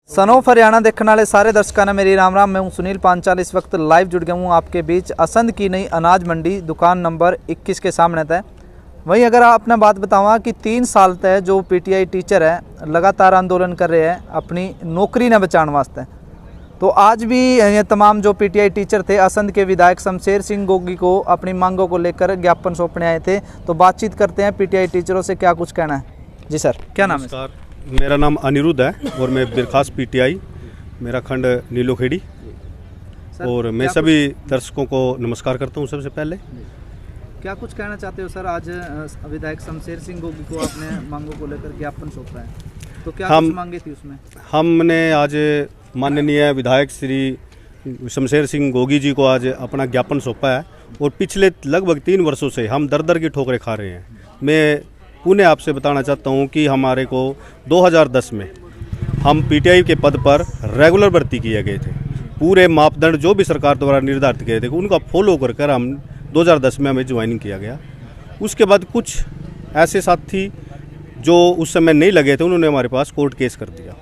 Son of Haryana देखने वाले सारे दर्शकों ने मेरी राम राम। मैं हूं सुनील पांचाल। इस वक्त लाइव जुड़ गया हूं आपके बीच असंध की नई अनाज मंडी दुकान नंबर 21 के सामने तय। वहीं अगर आप अपना बात बतावा कि 3 साल तय जो पीटीआई टीचर है लगातार आंदोलन कर रहे हैं अपनी नौकरी न बचाने वास्ते, तो आज भी ये तमाम जो पीटीआई टीचर थे असंध के विधायक शमशेर सिंह गोगी को अपनी मांगों को लेकर ज्ञापन सौंपने आए थे। तो बातचीत करते हैं पीटीआई टीचरों से, क्या कुछ कहना है। जी सर, क्या नाम है? मेरा नाम अनिरुद्ध है और मैं बिरखास पीटीआई, मेरा खंड नीलोखेड़ी। और मैं सभी दर्शकों को नमस्कार करता हूं। सबसे पहले क्या कुछ कहना चाहते हो सर? आज विधायक शमशेर सिंह गोगी को आपने मांगों को लेकर ज्ञापन सौंपा है, तो क्या कुछ मांगे थी उसमें? हमने आज माननीय विधायक श्री शमशेर सिंह गोगी जी को आज अपना ज्ञापन सौंपा है और पिछले लगभग 3 वर्षों से हम दर दर की ठोकरें खा रहे हैं। मैं पुनः आपसे बताना चाहता हूं कि हमारे को 2010 में हम पीटीआई के पद पर रेगुलर भर्ती किए गए थे। पूरे मापदंड जो भी सरकार द्वारा निर्धारित किए थे उनका फॉलो कर हम 2010 में हमें ज्वाइनिंग किया गया। उसके बाद कुछ ऐसे साथी जो उस समय नहीं लगे थे उन्होंने हमारे पास कोर्ट केस कर दिया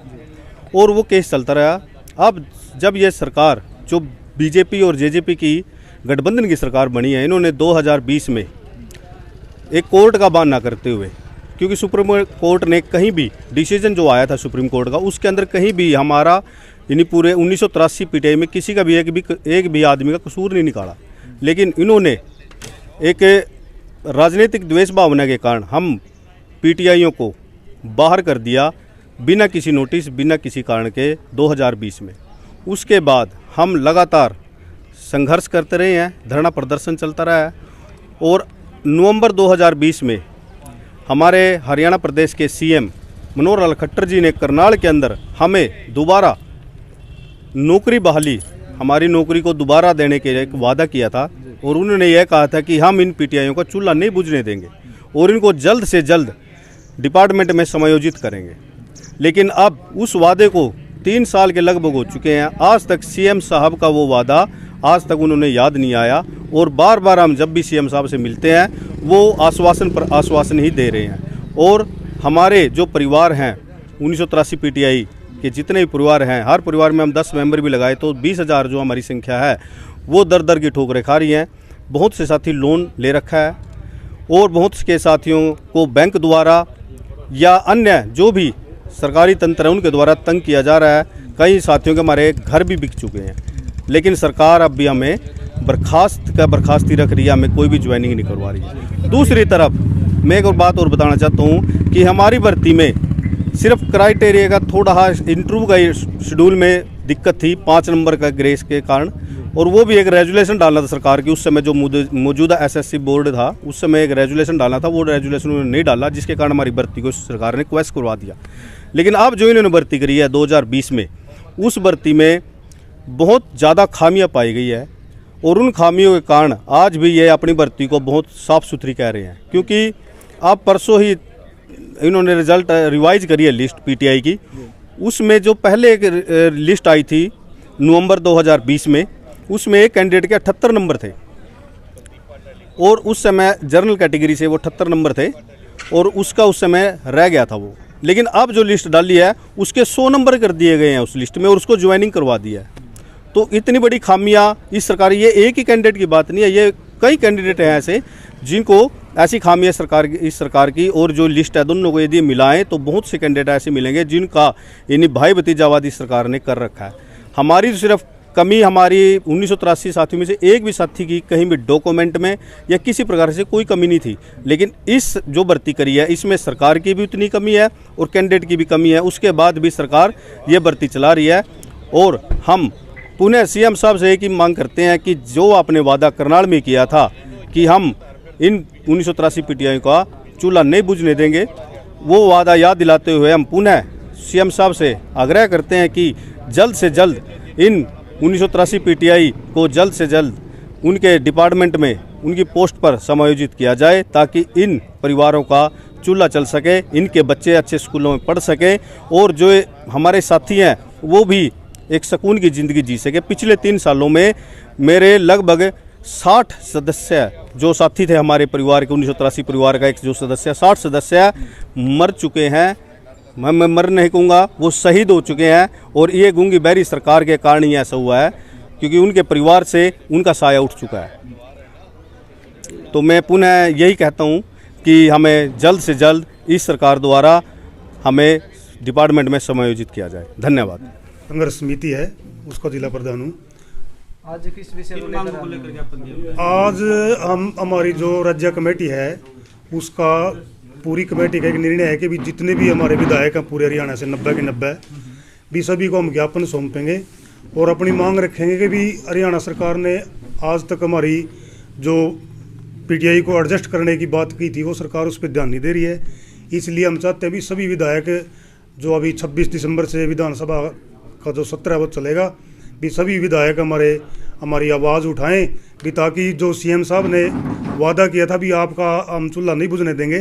और वो केस चलता रहा। अब जब ये सरकार जो बीजेपी और जेजेपी की गठबंधन की सरकार बनी है, इन्होंने 2020 में एक कोर्ट का बहाना करते हुए, क्योंकि सुप्रीम कोर्ट ने कहीं भी डिसीजन जो आया था सुप्रीम कोर्ट का, उसके अंदर कहीं भी हमारा यानी पूरे 1983 पीटीआई में किसी का भी एक भी आदमी का कसूर नहीं निकाला। लेकिन इन्होंने एक राजनीतिक द्वेष भावना के कारण हम पीटीआईयों को बाहर कर दिया बिना किसी नोटिस, बिना किसी कारण के 2020 में। उसके बाद हम लगातार संघर्ष करते रहे हैं, धरना प्रदर्शन चलता रहा है और नवंबर 2020 में हमारे हरियाणा प्रदेश के सीएम मनोहर लाल खट्टर जी ने करनाल के अंदर हमें दोबारा नौकरी बहाली, हमारी नौकरी को दोबारा देने के एक वादा किया था और उन्होंने यह कहा था कि हम इन पीटीआईयों का चूल्हा नहीं बुझने देंगे और इनको जल्द से जल्द डिपार्टमेंट में समायोजित करेंगे। लेकिन अब उस वादे को 3 साल के लगभग हो चुके हैं, आज तक सीएम साहब का वो वादा आज तक उन्होंने याद नहीं आया और बार बार हम जब भी सीएम साहब से मिलते हैं वो आश्वासन पर आश्वासन ही दे रहे हैं। और हमारे जो परिवार हैं 1983 पीटीआई के जितने भी परिवार हैं, हर परिवार में हम 10 मेंबर भी लगाए तो 20,000 जो हमारी संख्या है वो दर दर की ठोकरें खा रही हैं। बहुत से साथी लोन ले रखा है और बहुत के साथियों को बैंक द्वारा या अन्य जो भी सरकारी तंत्र है उनके द्वारा तंग किया जा रहा है। कई साथियों के हमारे घर भी बिक चुके हैं, लेकिन सरकार अब भी हमें बर्खास्ती रख रही है, हमें कोई भी ज्वाइनिंग नहीं करवा रही है। दूसरी तरफ मैं एक और बात और बताना चाहता हूँ कि हमारी भर्ती में सिर्फ क्राइटेरिया का थोड़ा इंटरव्यू का शेड्यूल में दिक्कत थी 5 नंबर का ग्रेस के कारण, और वो भी एक रेजुलेशन डालना था सरकार की। उस समय जो मौजूदा एसएससी बोर्ड था उस समय एक रेजुलेशन डालना था, वो रेजुलेशन उन्होंने नहीं डाला, जिसके कारण हमारी भर्ती को सरकार ने क्वेश्चन करवा दिया। लेकिन अब जो इन्होंने भर्ती करी है 2020 में, उस भर्ती में बहुत ज़्यादा खामियां पाई गई है और उन खामियों के कारण आज भी ये अपनी भर्ती को बहुत साफ़ सुथरी कह रहे हैं। क्योंकि आप परसों ही इन्होंने रिज़ल्ट रिवाइज करी है लिस्ट पीटीआई की, उसमें जो पहले एक लिस्ट आई थी नवंबर 2020 में, उसमें एक कैंडिडेट के 78 नंबर थे और उस समय जनरल कैटेगरी से वो 78 नंबर थे और उसका उस समय रह गया था वो। लेकिन अब जो लिस्ट डाली है उसके 100 नंबर कर दिए गए हैं उस लिस्ट में और उसको ज्वाइनिंग करवा दी है। तो इतनी बड़ी खामियां इस सरकार, ये एक ही कैंडिडेट की बात नहीं है, ये कई कैंडिडेट हैं ऐसे जिनको ऐसी खामियां इस सरकार की और जो लिस्ट है दोनों को यदि मिलाएं तो बहुत से कैंडिडेट ऐसे मिलेंगे जिनका यानी भाई भतीजावादी सरकार ने कर रखा है। हमारी तो सिर्फ कमी हमारी 1983 साथियों में से एक भी साथी की कहीं भी डॉक्यूमेंट में या किसी प्रकार से कोई कमी नहीं थी, लेकिन इस जो भर्ती करी है इसमें सरकार की भी उतनी कमी है और कैंडिडेट की भी कमी है। उसके बाद भी सरकार ये भर्ती चला रही है और हम पुनः सीएम साहब से एक ही मांग करते हैं कि जो आपने वादा करनाल में किया था कि हम इन 1983 पीटीआई का चूल्हा नहीं बुझने देंगे, वो वादा याद दिलाते हुए हम पुनः सीएम साहब से आग्रह करते हैं कि जल्द से जल्द इन 1983 पीटीआई को जल्द से जल्द उनके डिपार्टमेंट में उनकी पोस्ट पर समायोजित किया जाए ताकि इन परिवारों का चूल्हा चल सके, इनके बच्चे अच्छे स्कूलों में पढ़ सकें और जो हमारे साथी हैं वो भी एक सुकून की ज़िंदगी जी सके। पिछले 3 सालों में मेरे लगभग 60 सदस्य जो साथी थे हमारे परिवार के, 1983 परिवार का एक जो सदस्य 60 सदस्य मर चुके हैं मैं मर नहीं कहूँगा, वो शहीद हो चुके हैं। और ये गूंगी बहरी सरकार के कारण ही ऐसा हुआ है, क्योंकि उनके परिवार से उनका साया उठ चुका है। तो मैं पुनः यही कहता हूँ कि हमें जल्द से जल्द इस सरकार द्वारा हमें डिपार्टमेंट में समायोजित किया जाए। धन्यवाद। संघर्ष समिति है, उसका जिला प्रधान हूँ। आज किस विषय को लेकर? आज हम हमारी जो राज्य कमेटी है उसका पूरी कमेटी का एक निर्णय है कि भी जितने भी हमारे विधायक हैं पूरे हरियाणा से 90 के 90 भी सभी को हम ज्ञापन सौंपेंगे और अपनी मांग रखेंगे कि भी हरियाणा सरकार ने आज तक हमारी जो पीटीआई को एडजस्ट करने की बात की थी वो सरकार उस पर ध्यान नहीं दे रही है। इसलिए हम चाहते हैं भी सभी विधायक जो अभी 26 दिसंबर से विधानसभा का जो सत्र है वो चलेगा, भी सभी विधायक हमारी आवाज़ उठाएं भी, ताकि जो सीएम साहब ने वादा किया था भी आपका हम चूल्हा नहीं बुझने देंगे,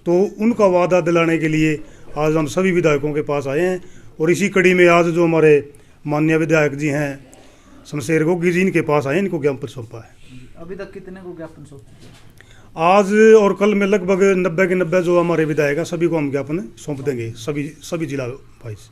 तो उनका वादा दिलाने के लिए आज हम सभी विधायकों के पास आए हैं। और इसी कड़ी में आज जो हमारे माननीय विधायक जी हैं शमशेर गोगी जी, इनके पास आए, इनको ज्ञापन सौंपा है। अभी तक कितने को ज्ञापन सौंप चुके हैं? आज और कल में लगभग 90 के 90 जो हमारे विधायक हैं सभी को हम ज्ञापन सौंप देंगे, सभी जिला वाइज।